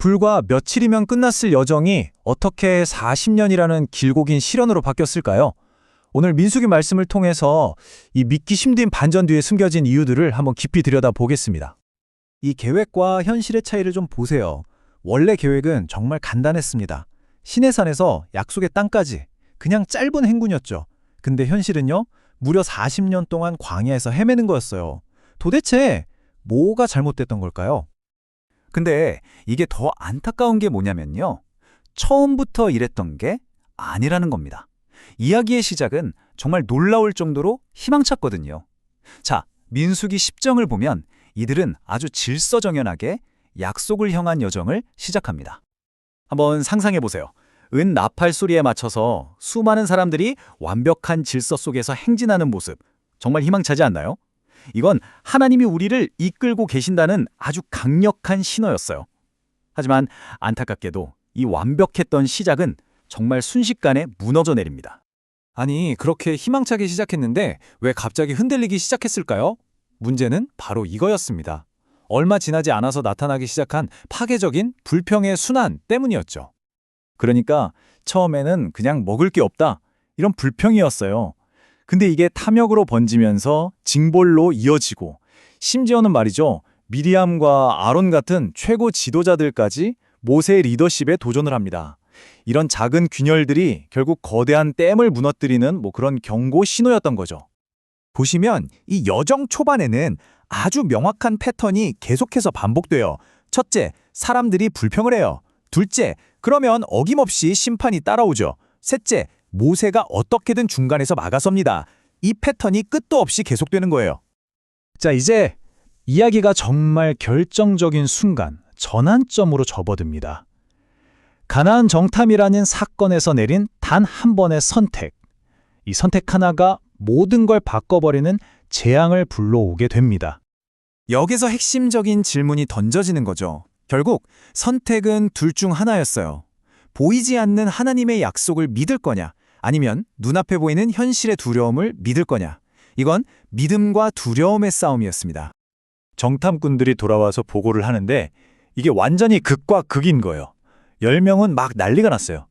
불과 며칠이면 끝났을 여정이 어떻게 40년이라는 길고 긴 시련으로 바뀌었을까요? 오늘 민숙이 말씀을 통해서 이 믿기 힘든 반전 뒤에 숨겨진 이유들을 한번 깊이 들여다보겠습니다. 이 계획과 현실의 차이를 좀 보세요. 원래 계획은 정말 간단했습니다. 시내산에서 약속의 땅까지 그냥 짧은 행군이었죠. 근데 현실은요, 무려 40년 동안 광야에서 헤매는 거였어요. 도대체 뭐가 잘못됐던 걸까요? 근데 이게 더 안타까운 게 뭐냐면요. 처음부터 이랬던 게 아니라는 겁니다. 이야기의 시작은 정말 놀라울 정도로 희망찼거든요. 자, 민수기 10정을 보면 이들은 아주 질서정연하게 약속을 향한 여정을 시작합니다. 한번 상상해 보세요. 은 나팔 소리에 맞춰서 수많은 사람들이 완벽한 질서 속에서 행진하는 모습, 정말 희망차지 않나요? 이건 하나님이 우리를 이끌고 계신다는 아주 강력한 신호였어요. 하지만 안타깝게도 이 완벽했던 시작은 정말 순식간에 무너져 내립니다. 아니, 그렇게 희망차게 시작했는데 왜 갑자기 흔들리기 시작했을까요? 문제는 바로 이거였습니다. 얼마 지나지 않아서 나타나기 시작한 파괴적인 불평의 순환 때문이었죠. 그러니까 처음에는 그냥 먹을 게 없다, 이런 불평이었어요. 근데 이게 탐욕으로 번지면서 징벌로 이어지고, 심지어는 말이죠, 미리암과 아론 같은 최고 지도자들까지 모세의 리더십에 도전을 합니다. 이런 작은 균열들이 결국 거대한 댐을 무너뜨리는 그런 경고 신호였던 거죠. 보시면 이 여정 초반에는 아주 명확한 패턴이 계속해서 반복돼요. 첫째, 사람들이 불평을 해요. 둘째, 그러면 어김없이 심판이 따라오죠. 셋째, 모세가 어떻게든 중간에서 막아섭니다. 이 패턴이 끝도 없이 계속되는 거예요. 자, 이제 이야기가 정말 결정적인 순간, 전환점으로 접어듭니다. 가나안 정탐이라는 사건에서 내린 단 한 번의 선택. 이 선택 하나가 모든 걸 바꿔버리는 재앙을 불러오게 됩니다. 여기서 핵심적인 질문이 던져지는 거죠. 결국 선택은 둘 중 하나였어요. 보이지 않는 하나님의 약속을 믿을 거냐, 아니면 눈앞에 보이는 현실의 두려움을 믿을 거냐. 이건 믿음과 두려움의 싸움이었습니다. 정탐꾼들이 돌아와서 보고를 하는데 이게 완전히 극과 극인 거예요. 10명은 막 난리가 났어요.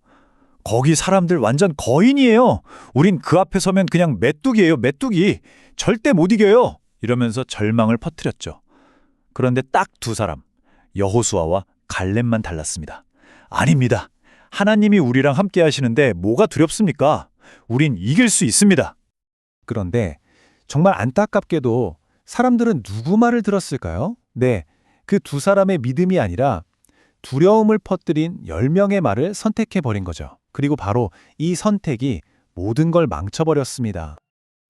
거기 사람들 완전 거인이에요. 우린 그 앞에 서면 그냥 메뚜기예요, 메뚜기. 절대 못 이겨요. 이러면서 절망을 퍼뜨렸죠. 그런데 딱 두 사람, 여호수아와 갈렙만 달랐습니다. 아닙니다. 하나님이 우리랑 함께 하시는데 뭐가 두렵습니까? 우린 이길 수 있습니다. 그런데 정말 안타깝게도 사람들은 누구 말을 들었을까요? 네, 그 두 사람의 믿음이 아니라 두려움을 퍼뜨린 10명의 말을 선택해버린 거죠. 그리고 바로 이 선택이 모든 걸 망쳐버렸습니다.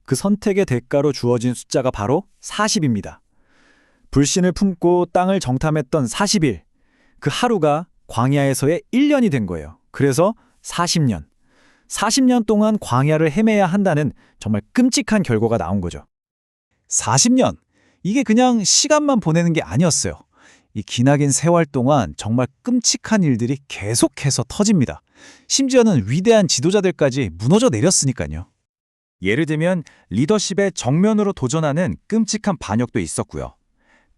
그 선택의 대가로 주어진 숫자가 바로 40입니다. 불신을 품고 땅을 정탐했던 40일, 그 하루가 광야에서의 1년이 된 거예요. 그래서 40년. 40년 동안 광야를 헤매야 한다는 정말 끔찍한 결과가 나온 거죠. 40년! 이게 그냥 시간만 보내는 게 아니었어요. 이 기나긴 세월 동안 정말 끔찍한 일들이 계속해서 터집니다. 심지어는 위대한 지도자들까지 무너져 내렸으니까요. 예를 들면 리더십에 정면으로 도전하는 끔찍한 반역도 있었고요.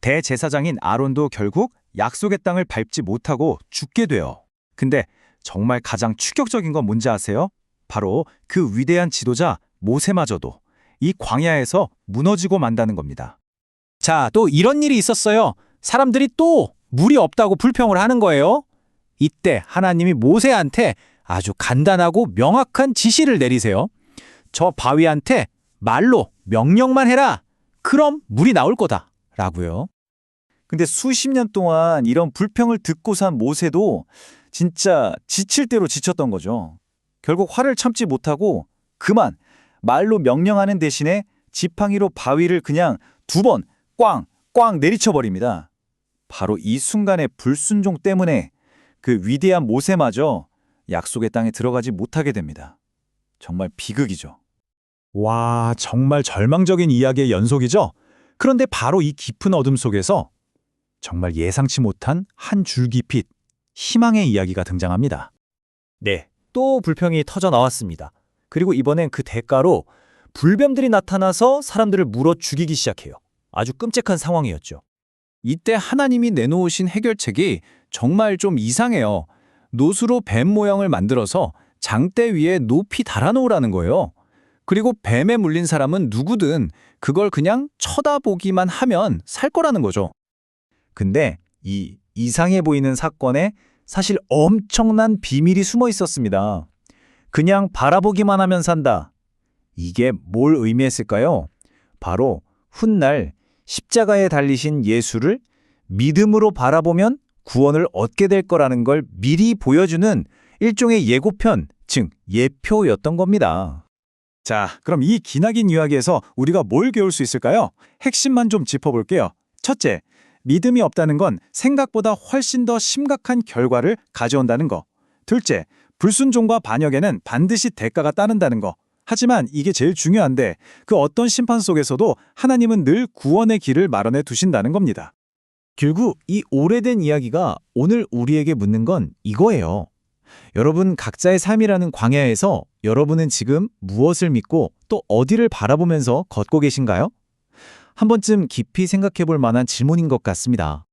대제사장인 아론도 결국 약속의 땅을 밟지 못하고 죽게 돼요. 근데 정말 가장 충격적인 건 뭔지 아세요? 바로 그 위대한 지도자 모세마저도 이 광야에서 무너지고 만다는 겁니다. 자, 또 이런 일이 있었어요. 사람들이 또 물이 없다고 불평을 하는 거예요. 이때 하나님이 모세한테 아주 간단하고 명확한 지시를 내리세요. 저 바위한테 말로 명령만 해라. 그럼 물이 나올 거다. 라고요. 근데 수십 년 동안 이런 불평을 듣고 산 모세도 진짜 지칠 대로 지쳤던 거죠. 결국 화를 참지 못하고 그만 말로 명령하는 대신에 지팡이로 바위를 그냥 2번 꽝꽝 내리쳐버립니다. 바로 이 순간의 불순종 때문에 그 위대한 모세마저 약속의 땅에 들어가지 못하게 됩니다. 정말 비극이죠. 와, 정말 절망적인 이야기의 연속이죠? 그런데 바로 이 깊은 어둠 속에서 정말 예상치 못한 한 줄기 빛, 희망의 이야기가 등장합니다. 네, 또 불평이 터져 나왔습니다. 그리고 이번엔 그 대가로 불뱀들이 나타나서 사람들을 물어 죽이기 시작해요. 아주 끔찍한 상황이었죠. 이때 하나님이 내놓으신 해결책이 정말 좀 이상해요. 노수로 뱀 모양을 만들어서 장대 위에 높이 달아놓으라는 거예요. 그리고 뱀에 물린 사람은 누구든 그걸 그냥 쳐다보기만 하면 살 거라는 거죠. 근데 이 이상해 보이는 사건에 사실 엄청난 비밀이 숨어 있었습니다. 그냥 바라보기만 하면 산다. 이게 뭘 의미했을까요? 바로 훗날 십자가에 달리신 예수를 믿음으로 바라보면 구원을 얻게 될 거라는 걸 미리 보여주는 일종의 예고편, 즉 예표였던 겁니다. 자, 그럼 이 기나긴 이야기에서 우리가 뭘 배울 수 있을까요? 핵심만 좀 짚어볼게요. 첫째, 믿음이 없다는 건 생각보다 훨씬 더 심각한 결과를 가져온다는 거. 둘째, 불순종과 반역에는 반드시 대가가 따른다는 거. 하지만 이게 제일 중요한데 그 어떤 심판 속에서도 하나님은 늘 구원의 길을 마련해 두신다는 겁니다. 결국 이 오래된 이야기가 오늘 우리에게 묻는 건 이거예요. 여러분 각자의 삶이라는 광야에서 여러분은 지금 무엇을 믿고 또 어디를 바라보면서 걷고 계신가요? 한 번쯤 깊이 생각해 볼 만한 질문인 것 같습니다.